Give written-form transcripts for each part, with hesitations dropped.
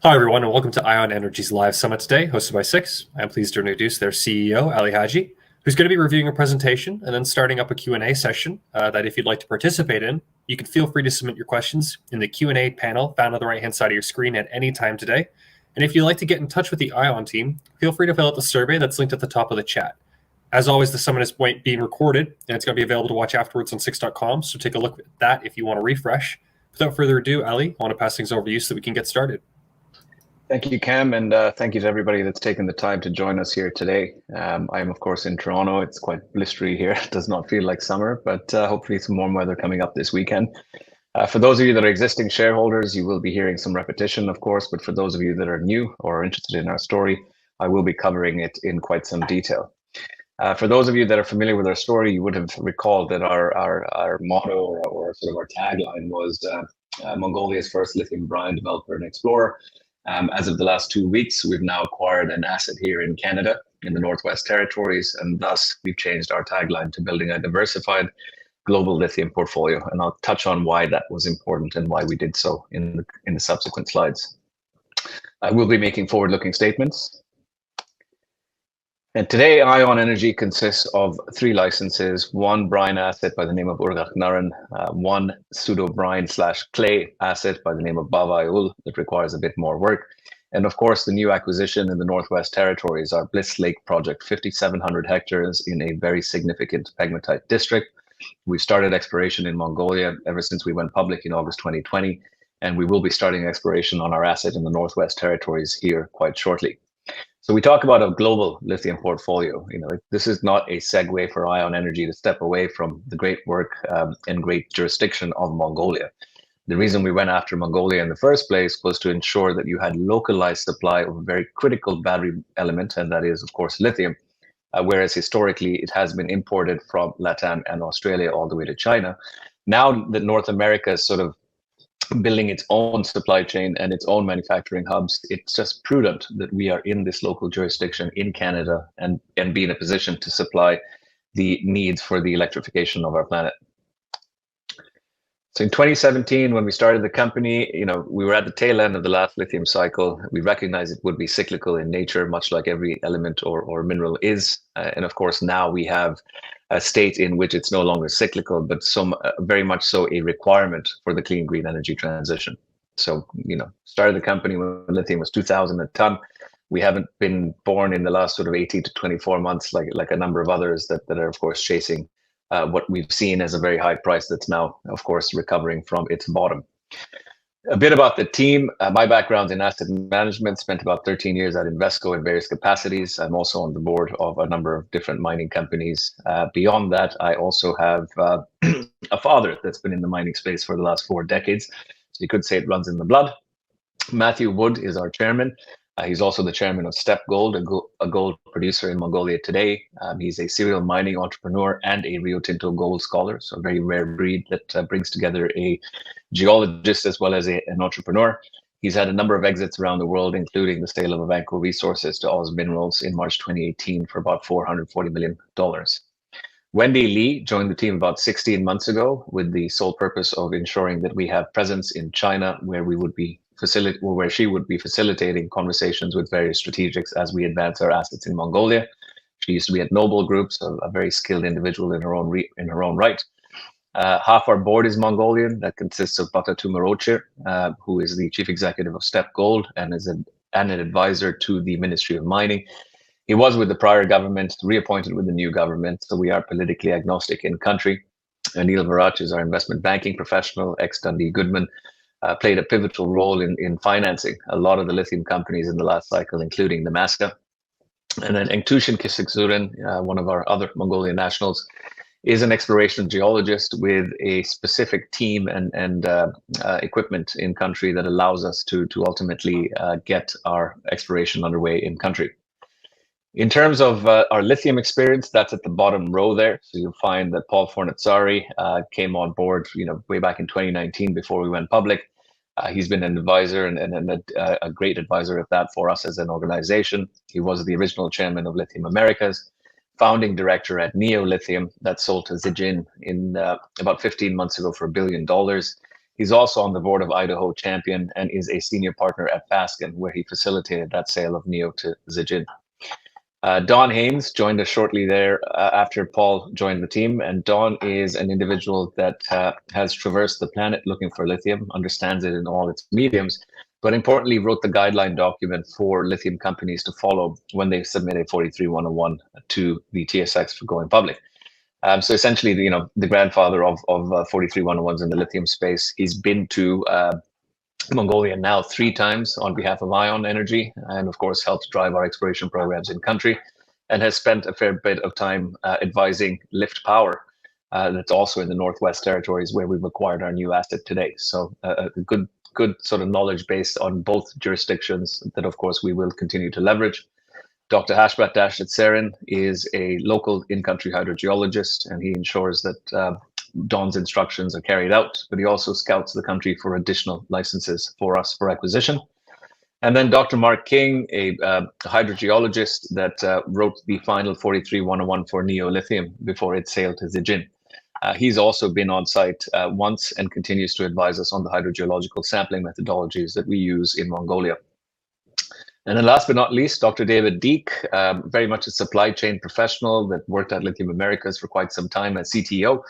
Hi, everyone, and welcome to Ion Energy's live summit today, hosted by Six. I'm pleased to introduce their CEO, Ali Haji, who's going to be reviewing a presentation and then starting up a Q&A session that if you'd like to participate in, you can feel free to submit your questions in the Q&A panel found on the right-hand side of your screen at any time today. And if you'd like to get in touch with the Ion team, feel free to fill out the survey that's linked at the top of the chat. As always, the summit is being recorded, and it's going to be available to watch afterwards on Six.com, so take a look at that if you want to refresh. Without further ado, Ali, I want to pass things over to you so that we can get started. Thank you, Cam, and thank you to everybody that's taken the time to join us here today. I'm, of course, in Toronto. It's quite blistery here. It does not feel like summer, but hopefully some warm weather coming up this weekend. For those of you that are existing shareholders, you will be hearing some repetition, of course, but for those of you that are new or interested in our story, I will be covering it in quite some detail. For those of you that are familiar with our story, you would have recalled that our motto or sort of our tagline was Mongolia's first lithium brine developer and explorer. As of the last 2 weeks, we've now acquired an asset here in Canada, in the Northwest Territories, and thus we've changed our tagline to building a diversified global lithium portfolio. And I'll touch on why that was important and why we did so in the subsequent slides. I will be making forward-looking statements. And today, Ion Energy consists of 3 licenses, 1 brine asset by the name of Urgaknaran, 1 pseudo brine/clay asset by the name of Bavayul that requires a bit more work, and of course, the new acquisition in the Northwest Territories, our Bliss Lake project, 5,700 hectares in a very significant pegmatite district. We've started exploration in Mongolia ever since we went public in August 2020, and we will be starting exploration on our asset in the Northwest Territories here quite shortly. So we talk about a global lithium portfolio. This is not a segue for Ion Energy to step away from the great work and great jurisdiction of Mongolia. The reason we went after Mongolia in the first place was to ensure that you had localized supply of a very critical battery element, and that is, of course, lithium, whereas historically it has been imported from Latam and Australia all the way to China. Now that North America is sort of building its own supply chain and its own manufacturing hubs, it's just prudent that we are in this local jurisdiction in Canada and be in a position to supply the needs for the electrification of our planet. So in 2017, when we started the company, we were at the tail end of the last lithium cycle. We recognized it would be cyclical in nature, much like every element or mineral is. And of course, now we have a state in which it's no longer cyclical, but very much so a requirement for the clean green energy transition. So, started the company when lithium was 2,000 a ton. We haven't been born in the last sort of 18 to 24 months, like a number of others that are, of course, chasing what we've seen as a very high price that's now, of course, recovering from its bottom. A bit about the team. My background in asset management, spent about 13 years at Invesco in various capacities. I'm also on the board of a number of different mining companies. Beyond that, I also have a father that's been in the mining space for the last 4 decades. So you could say it runs in the blood. Matthew Wood is our chairman. He's also the chairman of Step Gold, a gold producer in Mongolia today. He's a serial mining entrepreneur and a Rio Tinto gold scholar, so a very rare breed that brings together a geologist as well as an entrepreneur. He's had a number of exits around the world, including the sale of Avanco Resources to Oz Minerals in March 2018 for about $440 million. Wendy Lee joined the team about 16 months ago with the sole purpose of ensuring that we have presence in China, where she would be facilitating conversations with various strategics as we advance our assets in Mongolia. She used to be at Noble Group, so a very skilled individual in her own right. Half our board is Mongolian. That consists of Bata Tumarochir, who is the chief executive of Step Gold and is an advisor to the Ministry of Mining. He was with the prior government, reappointed with the new government, so we are politically agnostic in country. Anil Varach is our investment banking professional, ex-Dundee Goodman, played a pivotal role in financing a lot of the lithium companies in the last cycle, including Nemaska. And then Engtushin Kisiksuren, one of our other Mongolian nationals, is an exploration geologist with a specific team and equipment in country that allows us to ultimately get our exploration underway in country. In terms of our lithium experience, that's at the bottom row there. So you'll find that Paul Fornazzari came on board, way back in 2019 before we went public. He's been an advisor and a great advisor of that for us as an organization. He was the original chairman of Lithium Americas, founding director at Neo Lithium that sold to Zijin in about 15 months ago for $1 billion. He's also on the board of Idaho Champion and is a senior partner at Fasken, where he facilitated that sale of NEO to Zijin. Don Haynes joined us shortly there after Paul joined the team. And Don is an individual that has traversed the planet looking for lithium, understands it in all its mediums, but importantly wrote the guideline document for lithium companies to follow when they submit a 43101 to the TSX for going public. So essentially, the grandfather of 43101s in the lithium space. He's been to Mongolia now 3 times on behalf of Ion Energy, and of course helped drive our exploration programs in country, and has spent a fair bit of time advising Lift Power, that's also in the Northwest Territories, where we've acquired our new asset today. So a good sort of knowledge base on both jurisdictions that of course we will continue to leverage. Dr. Hashbat Dasht is a local in-country hydrogeologist, and he ensures that Don's instructions are carried out, but he also scouts the country for additional licenses for us for acquisition. And then Dr. Mark King, a hydrogeologist that wrote the final 43101 for NEO Lithium before it sailed to Zijin. He's also been on site once and continues to advise us on the hydrogeological sampling methodologies that we use in Mongolia. And then last but not least, Dr. David Deek, very much a supply chain professional that worked at Lithium Americas for quite some time as CTO,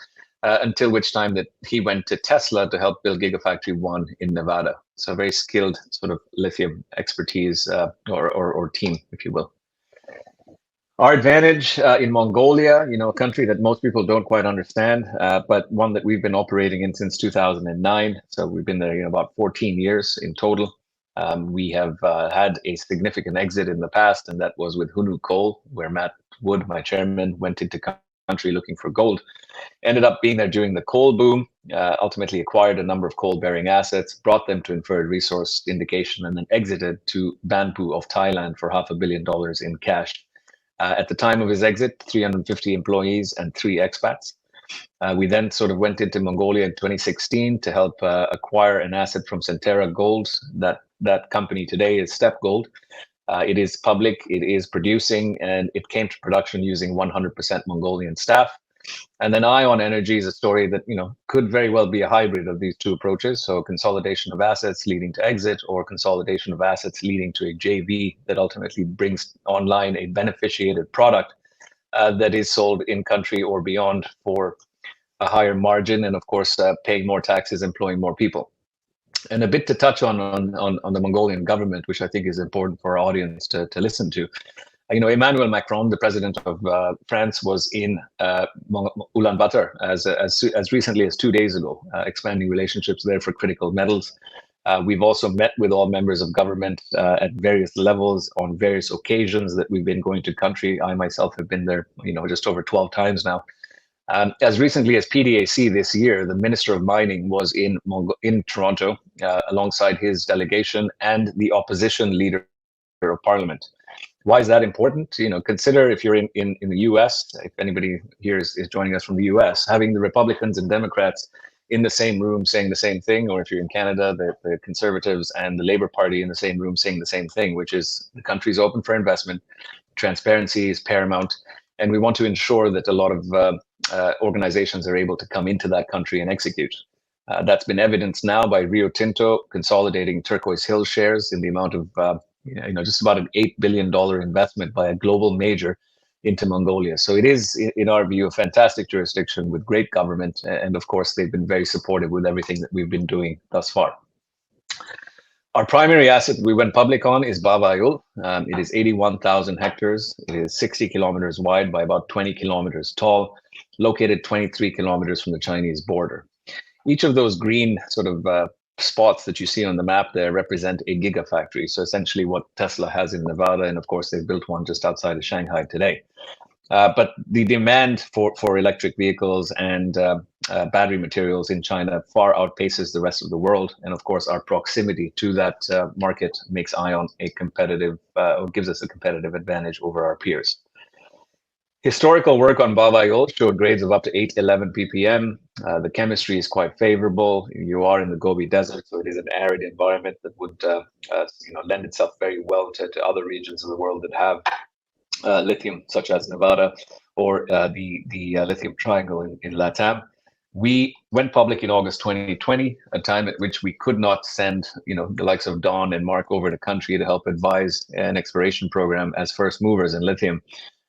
until which time that he went to Tesla to help build Gigafactory 1 in Nevada. So very skilled sort of lithium expertise or team, if you will. Our advantage in Mongolia, a country that most people don't quite understand, but one that we've been operating in since 2009. So we've been there about 14 years in total. We have had a significant exit in the past, and that was with Hunu Coal, where Matt Wood, my chairman, went into country looking for gold. Ended up being there during the coal boom, ultimately acquired a number of coal-bearing assets, brought them to inferred resource indication, and then exited to Banpu of Thailand for $500 million in cash. At the time of his exit, 350 employees and 3 expats. We then sort of went into Mongolia in 2016 to help acquire an asset from Centerra Gold. That company today is Step Gold. It is public, it is producing, and it came to production using 100% Mongolian staff. And then Ion Energy is a story that could very well be a hybrid of these 2 approaches. So consolidation of assets leading to exit, or consolidation of assets leading to a JV that ultimately brings online a beneficiated product that is sold in country or beyond for a higher margin, and of course paying more taxes, employing more people. And a bit to touch on the Mongolian government, which I think is important for our audience to listen to. Emmanuel Macron, the president of France, was in Ulaanbaatar as recently as 2 days ago, expanding relationships there for critical metals. We've also met with all members of government at various levels on various occasions that we've been going to country. I myself have been there, just over 12 times now. As recently as PDAC this year, the Minister of Mining was in Toronto alongside his delegation and the opposition leader of Parliament. Why is that important? Consider if you're in the US, if anybody here is joining us from the US, having the Republicans and Democrats in the same room saying the same thing, or if you're in Canada, the Conservatives and the Labour Party in the same room saying the same thing, which is the country's open for investment, transparency is paramount, and we want to ensure that a lot of organizations are able to come into that country and execute. That's been evidenced now by Rio Tinto consolidating Turquoise Hill shares in the amount of just about an $8 billion investment by a global major into Mongolia. So it is, in our view, a fantastic jurisdiction with great government. And of course, they've been very supportive with everything that we've been doing thus far. Our primary asset we went public on is Bavayul. It is 81,000 hectares. It is 60 kilometers wide by about 20 kilometers tall, located 23 kilometers from the Chinese border. Each of those green sort of spots that you see on the map there represent a gigafactory. So essentially what Tesla has in Nevada, and of course they've built one just outside of Shanghai today. But the demand for electric vehicles and battery materials in China far outpaces the rest of the world. And of course our proximity to that market makes Ion a competitive, or gives us a competitive advantage over our peers. Historical work on Bavayul showed grades of up to 811 ppm. The chemistry is quite favorable. You are in the Gobi Desert, so it is an arid environment that would lend itself very well to other regions of the world that have lithium, such as Nevada or the lithium triangle in LATAM. We went public in August 2020, a time at which we could not send, the likes of Don and Mark over the country to help advise an exploration program as first movers in lithium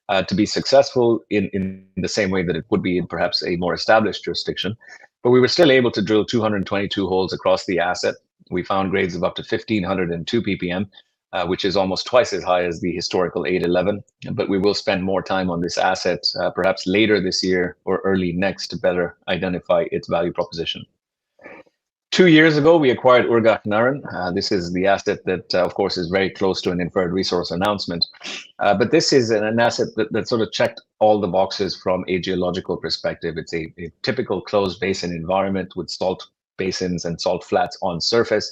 to be successful in the same way that it would be in perhaps a more established jurisdiction. But we were still able to drill 222 holes across the asset. We found grades of up to 1,502 ppm, which is almost twice as high as the historical 811. But we will spend more time on this asset perhaps later this year or early next to better identify its value proposition. 2 years ago, we acquired Urgaknarin. This is the asset that, of course, is very close to an inferred resource announcement. But this is an asset that sort of checked all the boxes from a geological perspective. It's a typical closed basin environment with salt basins and salt flats on surface.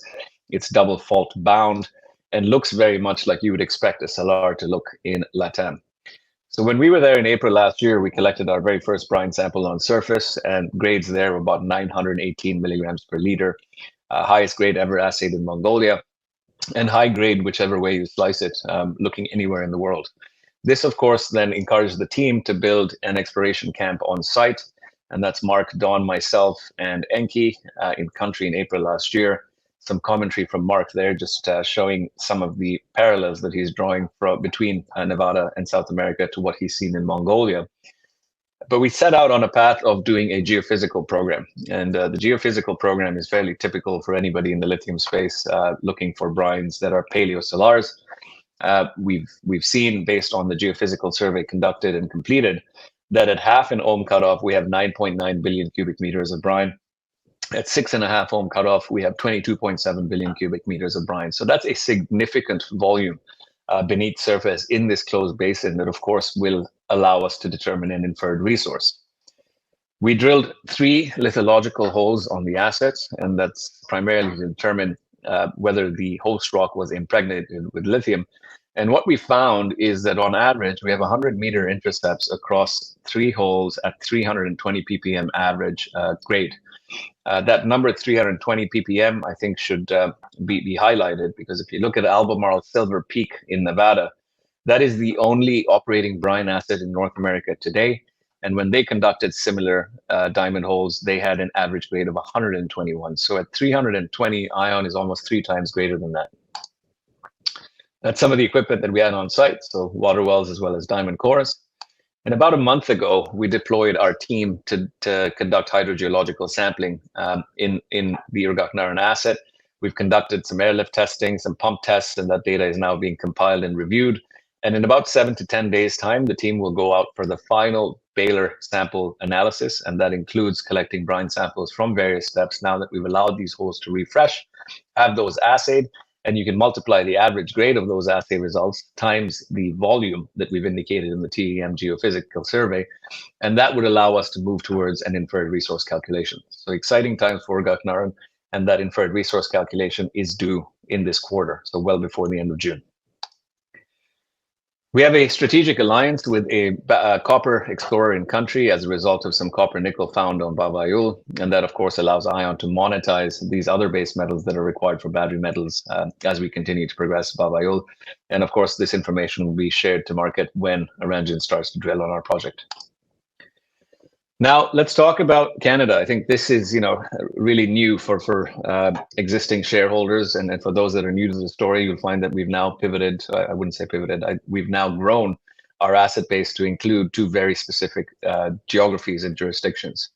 It's double fault bound and looks very much like you would expect a salar to look in LATAM. So when we were there in April last year, we collected our very first brine sample on surface, and grades there were about 918 milligrams per liter, highest grade ever assayed in Mongolia, and high grade whichever way you slice it, looking anywhere in the world. This, of course, then encouraged the team to build an exploration camp on site, and that's Mark, Don, myself, and Enki in country in April last year. Some commentary from Mark there, just showing some of the parallels that he's drawing between Nevada and South America to what he's seen in Mongolia. But we set out on a path of doing a geophysical program. And the geophysical program is fairly typical for anybody in the lithium space looking for brines that are paleosalars. We've seen, based on the geophysical survey conducted and completed, that at half an ohm cutoff, we have 9.9 billion cubic meters of brine. At 6.5 ohm cutoff, we have 22.7 billion cubic meters of brine. So that's a significant volume beneath surface in this closed basin that, of course, will allow us to determine an inferred resource. We drilled 3 lithological holes on the assets, and that's primarily to determine whether the host rock was impregnated with lithium. And what we found is that on average, we have 100-meter intercepts across 3 holes at 320 ppm average grade. That number 320 ppm, I think, should be highlighted, because if you look at Albemarle Silver Peak in Nevada, that is the only operating brine asset in North America today. And when they conducted similar diamond holes, they had an average grade of 121. So at 320, Ion is almost 3 times greater than that. That's some of the equipment that we had on site, so water wells as well as diamond cores. And about a month ago, we deployed our team to conduct hydrogeological sampling in the Urgaknarin asset. We've conducted some airlift testing, some pump tests, and that data is now being compiled and reviewed. And in about 7 to 10 days' time, the team will go out for the final Baylor sample analysis, and that includes collecting brine samples from various steps now that we've allowed these holes to refresh, have those assayed, and you can multiply the average grade of those assay results times the volume that we've indicated in the TEM geophysical survey, and that would allow us to move towards an inferred resource calculation. So exciting times for Urgaknarin, and that inferred resource calculation is due in this quarter, so well before the end of June. We have a strategic alliance with a copper explorer in country as a result of some copper nickel found on Bavayul, and that, of course, allows Ion to monetize these other base metals that are required for battery metals as we continue to progress Bavayul. And of course, this information will be shared to market when Aranjan starts to drill on our project. Now, let's talk about Canada. I think this is, really new for existing shareholders. And for those that are new to the story, you'll find that we've now pivoted. I wouldn't say pivoted. We've now grown our asset base to include 2 very specific geographies and jurisdictions.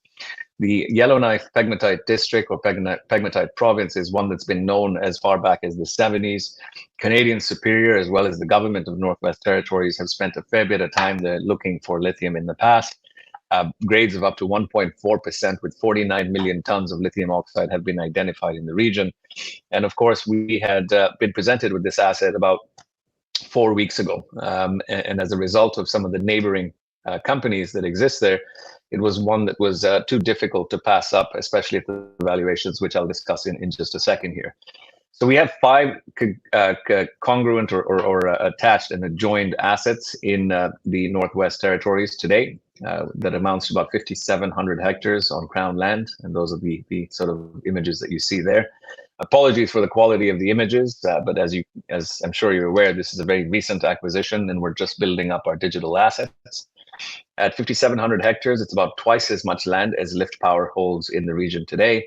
The Yellowknife Pegmatite District or Pegmatite Province is one that's been known as far back as the 70s. Canadian Superior, as well as the government of Northwest Territories, have spent a fair bit of time there looking for lithium in the past. Grades of up to 1.4% with 49 million tons of lithium oxide have been identified in the region. And of course, we had been presented with this asset about 4 weeks ago. And as a result of some of the neighboring companies that exist there, it was one that was too difficult to pass up, especially at the valuations, which I'll discuss in just a second here. So we have 5 congruent or attached and adjoined assets in the Northwest Territories today. That amounts to about 5,700 hectares on Crown land, and those are the sort of images that you see there. Apologies for the quality of the images, but as I'm sure you're aware, this is a very recent acquisition, and we're just building up our digital assets. At 5,700 hectares, it's about twice as much land as Lift Power holds in the region today.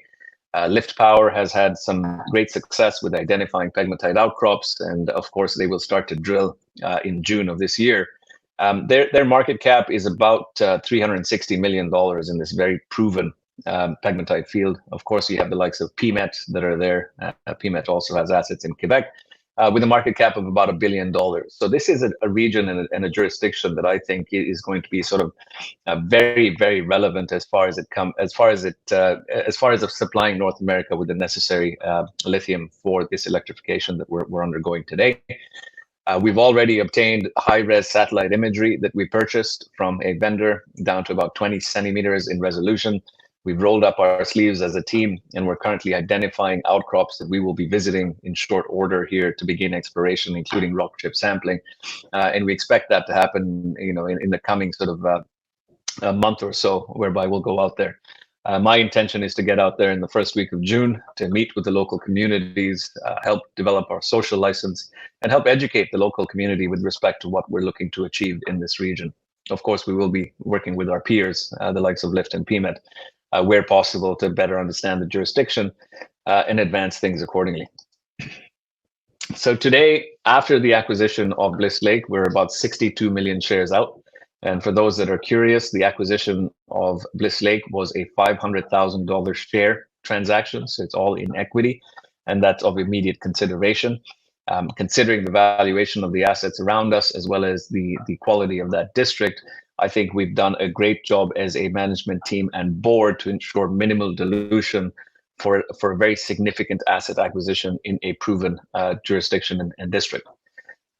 Lift Power has had some great success with identifying pegmatite outcrops, and of course, they will start to drill in June of this year. Their market cap is about $360 million in this very proven pegmatite field. Of course, you have the likes of PMET that are there. PMET also has assets in Quebec with a market cap of about $1 billion. So this is a region and a jurisdiction that I think is going to be sort of very, very relevant as far as supplying North America with the necessary lithium for this electrification that we're undergoing today. We've already obtained high-res satellite imagery that we purchased from a vendor down to about 20 centimeters in resolution. We've rolled up our sleeves as a team, and we're currently identifying outcrops that we will be visiting in short order here to begin exploration, including rock chip sampling. And we expect that to happen, in the coming sort of a month or so, whereby we'll go out there. My intention is to get out there in the first week of June to meet with the local communities, help develop our social license, and help educate the local community with respect to what we're looking to achieve in this region. Of course, we will be working with our peers, the likes of Lift and PMET, where possible to better understand the jurisdiction and advance things accordingly. So today, after the acquisition of Bliss Lake, we're about 62 million shares out. And for those that are curious, the acquisition of Bliss Lake was a $500,000 share transaction. So it's all in equity, and that's of immediate consideration. Considering the valuation of the assets around us, as well as the quality of that district, I think we've done a great job as a management team and board to ensure minimal dilution for a very significant asset acquisition in a proven jurisdiction and district.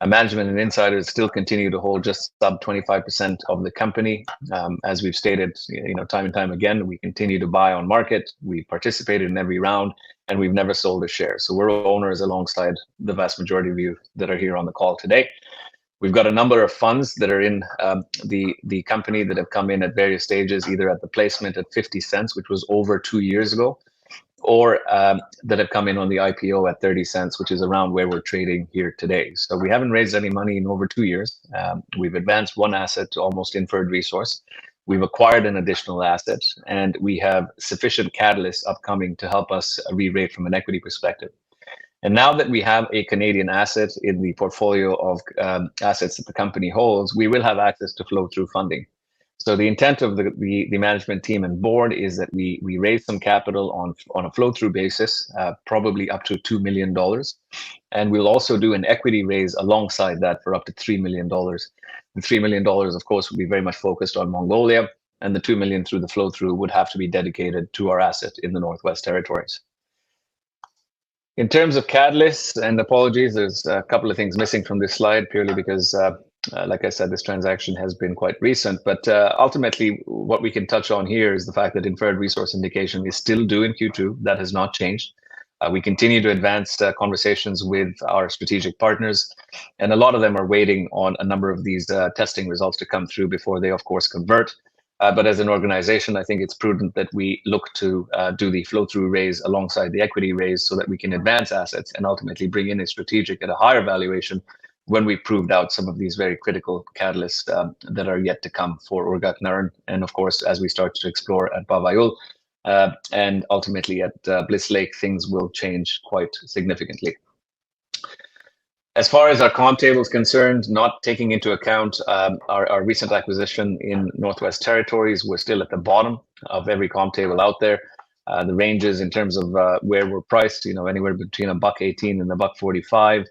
Management and insiders still continue to hold just sub 25% of the company. As we've stated, time and time again, we continue to buy on market. We participated in every round, and we've never sold a share. So we're owners alongside the vast majority of you that are here on the call today. We've got a number of funds that are in the company that have come in at various stages, either at the placement at 50 cents, which was over 2 years ago, or that have come in on the IPO at 30 cents, which is around where we're trading here today. So we haven't raised any money in over 2 years. We've advanced one asset to almost inferred resource. We've acquired an additional asset, and we have sufficient catalysts upcoming to help us re-rate from an equity perspective. And now that we have a Canadian asset in the portfolio of assets that the company holds, we will have access to flow-through funding. So the intent of the management team and board is that we raise some capital on a flow-through basis, probably up to $2 million. And we'll also do an equity raise alongside that for up to $3 million. The $3 million, of course, will be very much focused on Mongolia, and the $2 million through the flow-through would have to be dedicated to our asset in the Northwest Territories. In terms of catalysts, and apologies, there's a couple of things missing from this slide purely because like I said, this transaction has been quite recent, but ultimately what we can touch on here is the fact that inferred resource indication is still due in Q2. That has not changed. We continue to advance conversations with our strategic partners, and a lot of them are waiting on a number of these testing results to come through before they, of course, convert. But as an organization, I think it's prudent that we look to do the flow-through raise alongside the equity raise so that we can advance assets and ultimately bring in a strategic at a higher valuation when we proved out some of these very critical catalysts that are yet to come for Urgak Naran. And of course, as we start to explore at Bavayul and ultimately at Bliss Lake, things will change quite significantly. As far as our comp table is concerned, not taking into account our recent acquisition in Northwest Territories, we're still at the bottom of every comp table out there. The ranges in terms of where we're priced, anywhere between $1.18 and $1.45.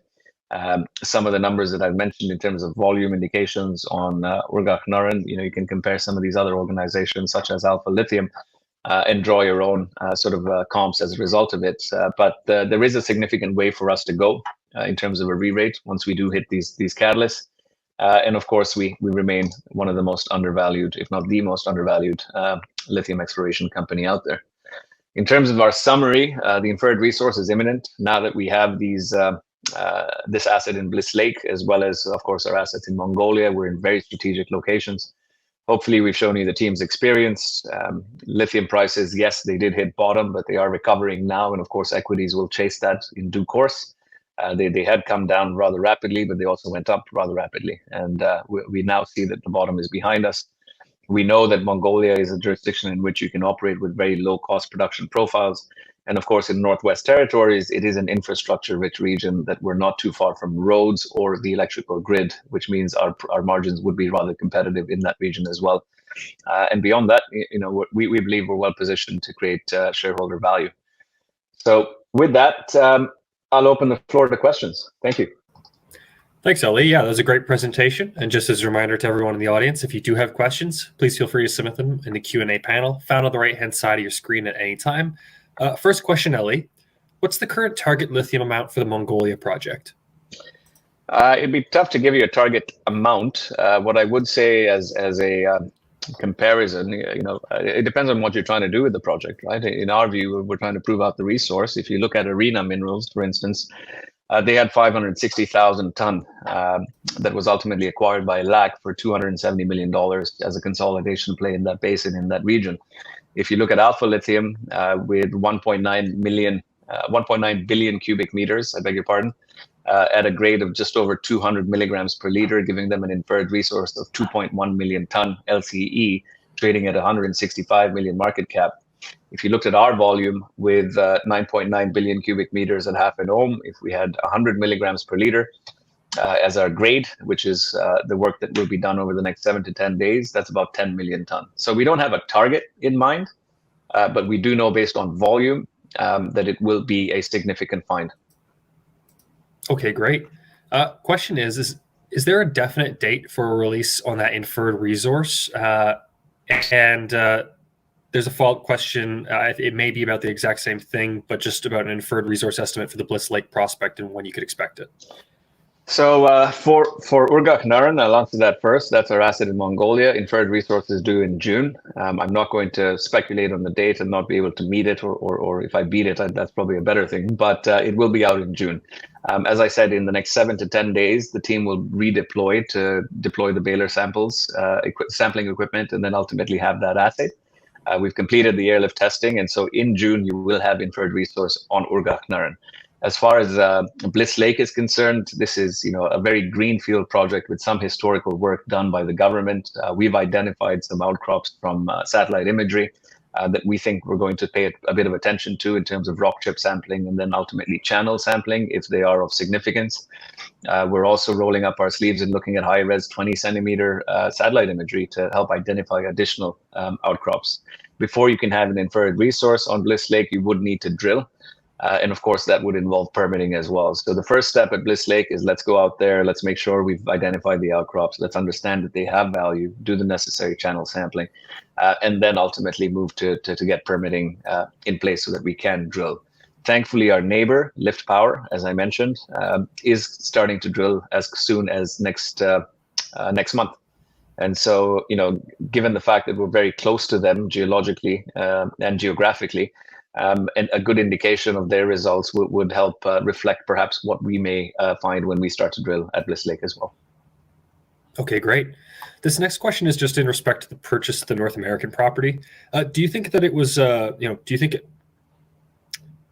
Some of the numbers that I've mentioned in terms of volume indications on Urgak Naran, you can compare some of these other organizations such as Alpha Lithium and draw your own sort of comps as a result of it. But there is a significant way for us to go in terms of a re-rate once we do hit these catalysts. And of course, we remain one of the most undervalued, if not the most undervalued lithium exploration company out there. In terms of our summary, the inferred resource is imminent now that we have this asset in Bliss Lake, as well as, of course, our assets in Mongolia. We're in very strategic locations. Hopefully, we've shown you the team's experience. Lithium prices, yes, they did hit bottom, but they are recovering now. And of course, equities will chase that in due course. They had come down rather rapidly, but they also went up rather rapidly. And we now see that the bottom is behind us. We know that Mongolia is a jurisdiction in which you can operate with very low cost production profiles. And of course, in Northwest Territories, it is an infrastructure-rich region that we're not too far from roads or the electrical grid, which means our margins would be rather competitive in that region as well. And beyond that, we believe we're well positioned to create shareholder value. So with that, I'll open the floor to questions. Thank you. Thanks, Ali. Yeah, that was a great presentation. And just as a reminder to everyone in the audience, if you do have questions, please feel free to submit them in the Q&A panel found on the right-hand side of your screen at any time. First question, Ali. What's the current target lithium amount for the Mongolia project? It'd be tough to give you a target amount. What I would say as a comparison, it depends on what you're trying to do with the project, right? In our view, we're trying to prove out the resource. If you look at Arena Minerals, for instance, they had 560,000 ton that was ultimately acquired by LAC for $270 million as a consolidation play in that basin, in that region. If you look at Alpha Lithium with 1.9 billion cubic meters, I beg your pardon, at a grade of just over 200 milligrams per liter, giving them an inferred resource of 2.1 million ton LCE, trading at 165 million market cap. If you looked at our volume with 9.9 billion cubic meters at half an ohm, if we had 100 milligrams per liter as our grade, which is the work that will be done over the next 7 to 10 days, that's about 10 million ton. So we don't have a target in mind, but we do know based on volume that it will be a significant find. Okay, great. Question is there a definite date for a release on that inferred resource? There's a follow-up question. It may be about the exact same thing, but just about an inferred resource estimate for the Bliss Lake prospect and when you could expect it. So for Urgak Naran, I'll answer that first. That's our asset in Mongolia. Inferred resource is due in June. I'm not going to speculate on the date and not be able to meet it, or if I beat it, that's probably a better thing. But it will be out in June. As I said, in the next 7 to 10 days, the team will redeploy to deploy the Baylor samples, sampling equipment, and then ultimately have that assay. We've completed the airlift testing, and so in June, you will have inferred resource on Urgak Naran. As far as Bliss Lake is concerned, this is a very greenfield project with some historical work done by the government. We've identified some outcrops from satellite imagery that we think we're going to pay a bit of attention to in terms of rock chip sampling and then ultimately channel sampling if they are of significance. We're also rolling up our sleeves and looking at high-res 20-centimeter satellite imagery to help identify additional outcrops. Before you can have an inferred resource on Bliss Lake, you would need to drill. And of course, that would involve permitting as well. So the first step at Bliss Lake is let's go out there, let's make sure we've identified the outcrops, let's understand that they have value, do the necessary channel sampling, and then ultimately move to get permitting in place so that we can drill. Thankfully, our neighbor, Lift Power, as I mentioned, is starting to drill as soon as next month. And so, given the fact that we're very close to them geologically and geographically, and a good indication of their results would help reflect perhaps what we may find when we start to drill at Bliss Lake as well. Okay, great. This next question is just in respect to the purchase of the North American property. Do you think that it was, do you think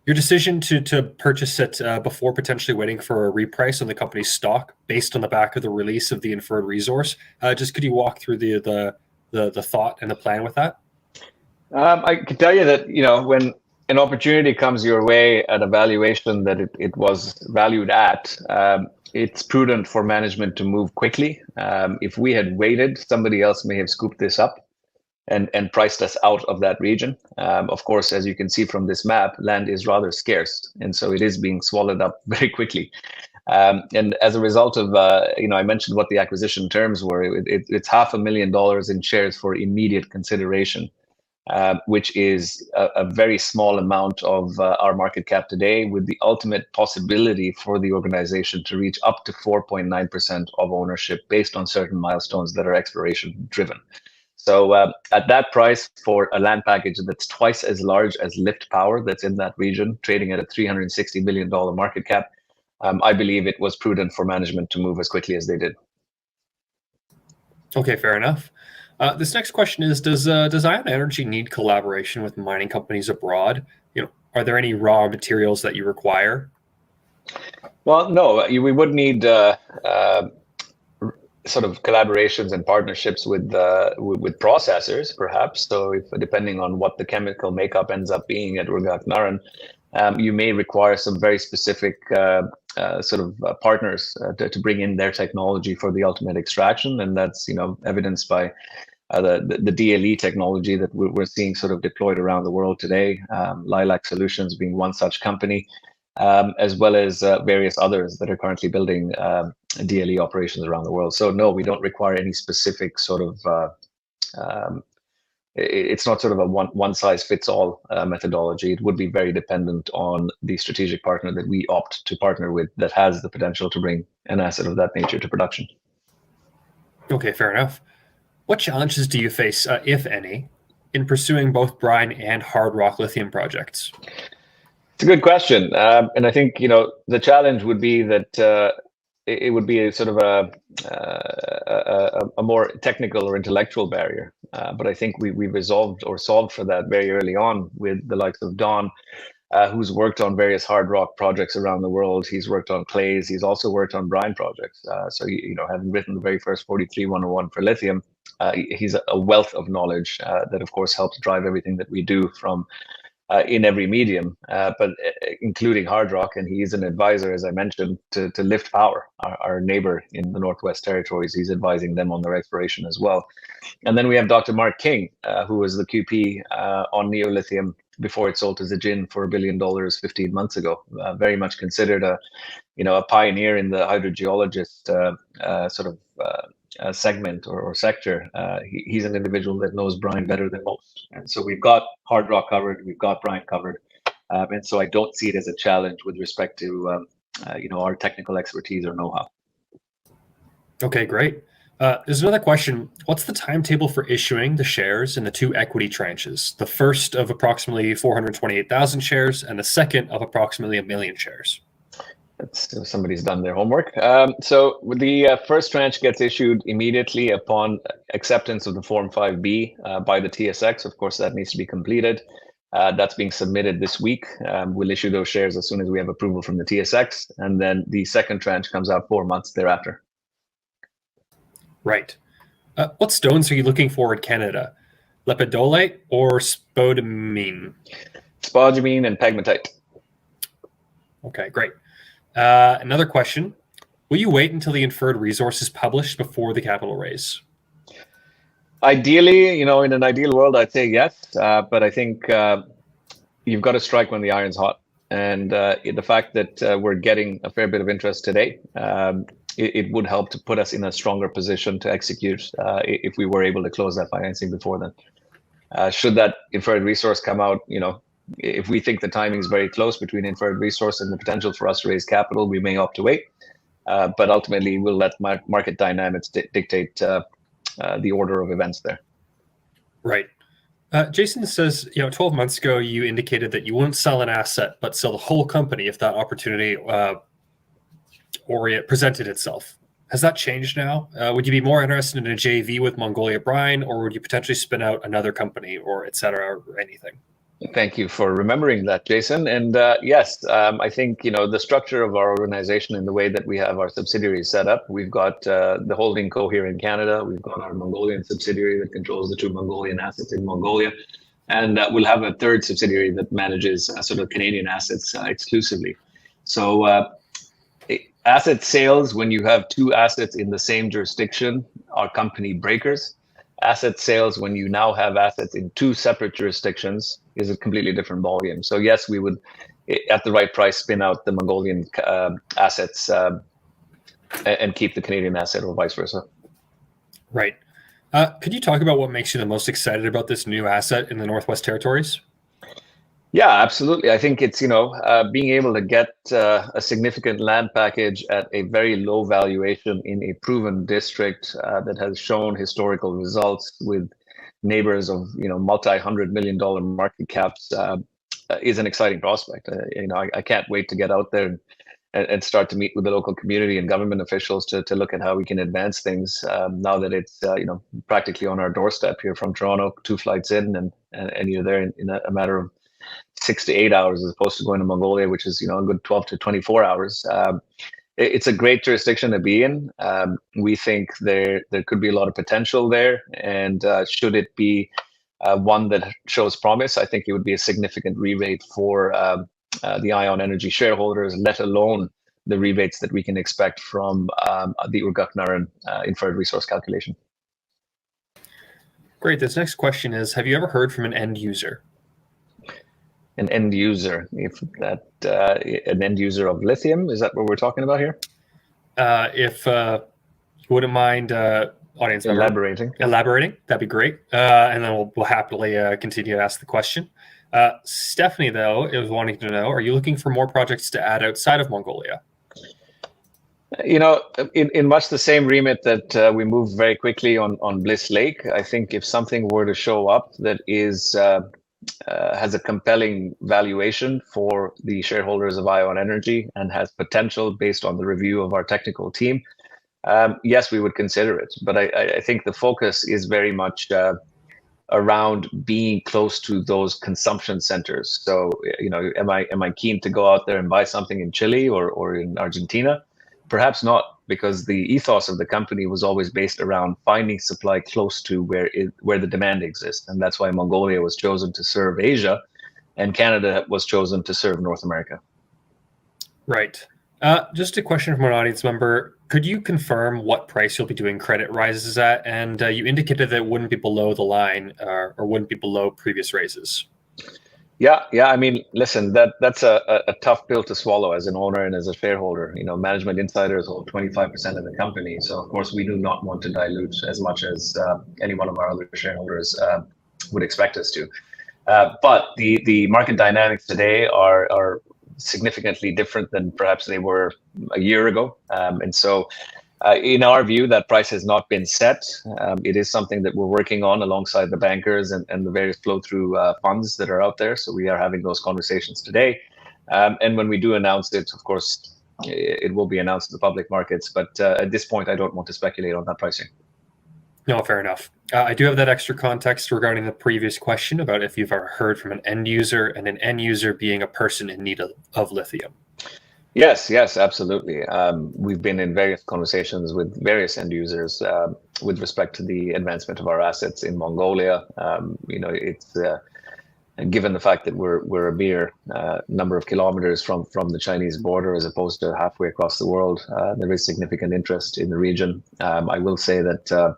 your decision to purchase it before potentially waiting for a reprice on the company's stock based on the back of the release of the inferred resource? Just could you walk through the thought and the plan with that? I can tell you that, when an opportunity comes your way at a valuation that it was valued at, it's prudent for management to move quickly. If we had waited, somebody else may have scooped this up and priced us out of that region. Of course, as you can see from this map, land is rather scarce, and so it is being swallowed up very quickly. And as a result of, I mentioned what the acquisition terms were. It's $500,000 in shares for immediate consideration. Which is a very small amount of our market cap today, with the ultimate possibility for the organization to reach up to 4.9% of ownership based on certain milestones that are exploration driven. So at that price for a land package that's twice as large as Lift Power that's in that region, trading at a $360 million market cap, I believe it was prudent for management to move as quickly as they did. Okay, fair enough. This next question is: Does Ion Energy need collaboration with mining companies abroad? Are there any raw materials that you require? Well, no. We would need sort of collaborations and partnerships with processors, perhaps. So, if depending on what the chemical makeup ends up being at Urgaknaran, you may require some very specific partners to bring in their technology for the ultimate extraction, and that's evidenced by the DLE technology that we're seeing sort of deployed around the world today. Lilac Solutions being one such company, as well as various others that are currently building DLE operations around the world. So no, we don't require any specific sort of. It's not sort of a one size fits all methodology. It would be very dependent on the strategic partner that we opt to partner with that has the potential to bring an asset of that nature to production. Okay, fair enough. What challenges do you face, if any, in pursuing both brine and hard rock lithium projects? It's a good question, and I think the challenge would be that it would be a sort of a more technical or intellectual barrier. But I think we resolved or solved for that very early on with the likes of Don, who's worked on various hard rock projects around the world. He's worked on clays. He's also worked on brine projects. So having written the very first 43-101 for lithium, he's a wealth of knowledge that, of course, helps drive everything that we do from in every medium, but including hard rock. And he's an advisor, as I mentioned, to Lift Power, our neighbor in the Northwest Territories. He's advising them on their exploration as well. And then we have Dr. Mark King, who was the QP on neolithium before it sold to Zijin for $1 billion 15 months ago. Very much considered a pioneer in the hydrogeologist segment or sector. He's an individual that knows brine better than most. And so we've got hard rock covered, we've got brine covered. And so I don't see it as a challenge with respect to our technical expertise or know-how. Okay, great. There's another question. What's the timetable for issuing the shares in the two equity tranches? The first of approximately 428,000 shares and the second of approximately 1 million shares. Somebody's done their homework. So the first tranche gets issued immediately upon acceptance of the Form 5B by the TSX. Of course, that needs to be completed. That's being submitted this week. We'll issue those shares as soon as we have approval from the TSX. And then the second tranche comes out 4 months thereafter. Right. What stones are you looking for in Canada? Lepidolite or spodumene? Spodumene and pegmatite. Okay, great. Another question. Will you wait until the inferred resource is published before the capital raise? Ideally, in an ideal world, I'd say yes. But I think you've got to strike when the iron's hot. And the fact that we're getting a fair bit of interest today, it would help to put us in a stronger position to execute if we were able to close that financing before then. Should that inferred resource come out, if we think the timing is very close between inferred resource and the potential for us to raise capital, we may opt to wait. But ultimately, we'll let market dynamics dictate the order of events there. Right. Jason says, 12 months ago, you indicated that you wouldn't sell an asset, but sell the whole company if that opportunity or it presented itself. Has that changed now? Would you be more interested in a JV with Mongolia Brine, or would you potentially spin out another company or et cetera, or anything? Thank you for remembering that, Jason. And yes, I think, the structure of our organization and the way that we have our subsidiaries set up, we've got the holding co here in Canada. We've got our Mongolian subsidiary that controls the 2 Mongolian assets in Mongolia. And we'll have a third subsidiary that manages sort of Canadian assets exclusively. So asset sales, when you have 2 assets in the same jurisdiction, are company breakers. Asset sales, when you now have assets in 2 separate jurisdictions, is a completely different ballgame. So yes, we would, at the right price, spin out the Mongolian assets and keep the Canadian asset, or vice versa. Right. Could you talk about what makes you the most excited about this new asset in the Northwest Territories? Yeah, absolutely. I think it's, being able to get a significant land package at a very low valuation in a proven district that has shown historical results with neighbors of, multi-$100 million market caps is an exciting prospect. I can't wait to get out there and start to meet with the local community and government officials to look at how we can advance things now that it's, practically on our doorstep here from Toronto, 2 flights in, and you're there in a matter of 6 to 8 hours, as opposed to going to Mongolia, which is a good 12 to 24 hours. it's a great jurisdiction to be in. We think there could be a lot of potential there, and should it be one that shows promise, I think it would be a significant re-rate for the Ion Energy shareholders, let alone the rebates that we can expect from the Urgaknaran inferred resource calculation. Great. This next question is, have you ever heard from an end user? An end user, if that an end user of lithium, is that what we're talking about here? If you wouldn't mind, audience member, elaborating, that'd be great. And then we'll happily continue to ask the question. Stephanie, though, is wanting to know, are you looking for more projects to add outside of Mongolia? You know, in much the same remit that we moved very quickly on Bliss Lake, I think if something were to show up that is has a compelling valuation for the shareholders of Ion Energy and has potential based on the review of our technical team, yes, we would consider it. But I think the focus is very much around being close to those consumption centers. So, you know, am I keen to go out there and buy something in Chile or in Argentina? Perhaps not, because the ethos of the company was always based around finding supply close to where the demand exists. And that's why Mongolia was chosen to serve Asia and Canada was chosen to serve North America. Right. Just a question from an audience member. Could you confirm what price you'll be doing credit rises at? And you indicated that it wouldn't be below the line or wouldn't be below previous raises. Yeah. I mean, listen, that's a tough pill to swallow as an owner and as a shareholder. You know, management insiders hold 25% of the company, so of course we do not want to dilute as much as any one of our other shareholders would expect us to. But the market dynamics today are significantly different than perhaps they were a year ago, and so. In our view, that price has not been set. It is something that we're working on alongside the bankers and the various flow-through funds that are out there. So we are having those conversations today. And when we do announce it, of course, it will be announced to the public markets. But at this point, I don't want to speculate on that pricing. No, fair enough. I do have that extra context regarding the previous question about if you've ever heard from an end user, and an end user being a person in need of lithium. Yes, absolutely. We've been in various conversations with various end users with respect to the advancement of our assets in Mongolia. You know, it's given the fact that we're a mere number of kilometers from the Chinese border as opposed to halfway across the world, there is significant interest in the region. I will say that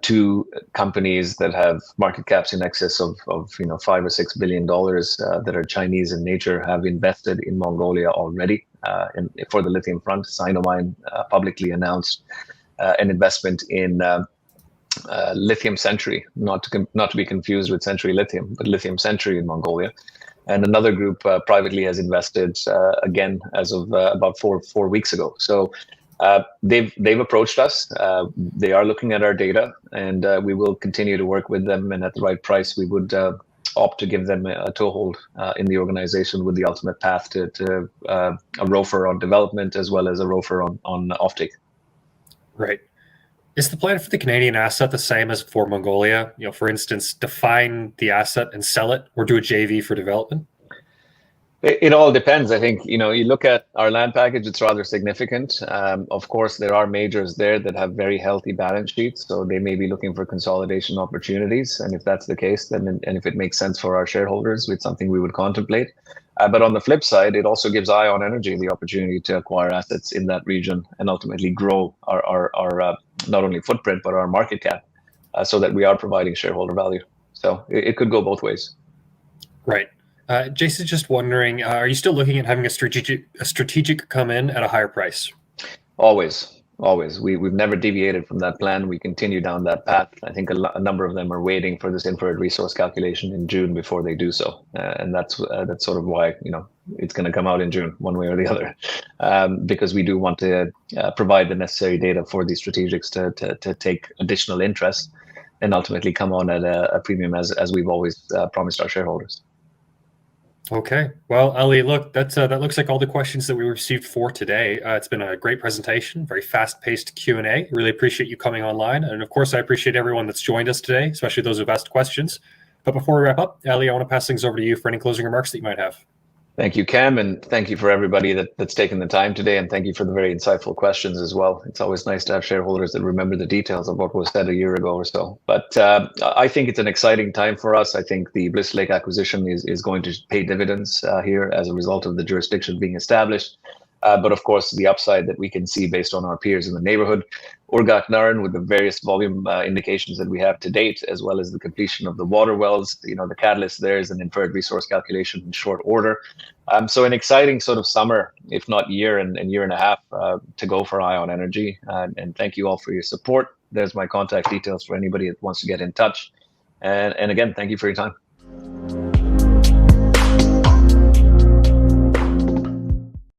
two companies that have market caps in excess of $5 or $6 billion that are Chinese in nature have invested in Mongolia already. And for the lithium front, Sinomine publicly announced an investment in Lithium Century, not to be confused with Century Lithium, but Lithium Century in Mongolia. And another group privately has invested again as of about four weeks ago. So. They've approached us. They are looking at our data, and we will continue to work with them. And at the right price, we would opt to give them a toehold in the organization with the ultimate path to a ROFR on development as well as a ROFR on offtake. Right. Is the plan for the Canadian asset the same as for Mongolia? You know, for instance, define the asset and sell it, or do a JV for development? It all depends. I think, you know, you look at our land package, it's rather significant. Of course, there are majors there that have very healthy balance sheets, so they may be looking for consolidation opportunities. And if that's the case, then and if it makes sense for our shareholders, it's something we would contemplate. But on the flip side, it also gives Ion Energy the opportunity to acquire assets in that region and ultimately grow our not only footprint, but our market cap so that we are providing shareholder value. So it could go both ways. Right. Jason's just wondering, are you still looking at having a strategic come in at a higher price? Always. We've never deviated from that plan. We continue down that path. I think a number of them are waiting for this inferred resource calculation in June before they do so, and that's sort of why, you know, it's going to come out in June, one way or the other, because we do want to provide the necessary data for these strategics to take additional interest and ultimately come on at a premium as we've always promised our shareholders. Okay. Well, Ali, look, that looks like all the questions that we received for today. It's been a great presentation, very fast-paced Q&A. Really appreciate you coming online. And of course, I appreciate everyone that's joined us today, especially those who've asked questions. But before we wrap up, Ali, I want to pass things over to you for any closing remarks that you might have. Thank you, Cam, and thank you for everybody that's taken the time today, and thank you for the very insightful questions as well. It's always nice to have shareholders that remember the details of what was said a year ago or so. But I think it's an exciting time for us. I think the Bliss Lake acquisition is going to pay dividends here as a result of the jurisdiction being established. But of course, the upside that we can see based on our peers in the neighborhood, Urgak Naran, with the various volume indications that we have to date, as well as the completion of the water wells, the catalyst there is an inferred resource calculation in short order. So an exciting sort of summer, if not year and year and a half, to go for Ion Energy. And thank you all for your support. There's my contact details for anybody that wants to get in touch. And again, thank you for your time.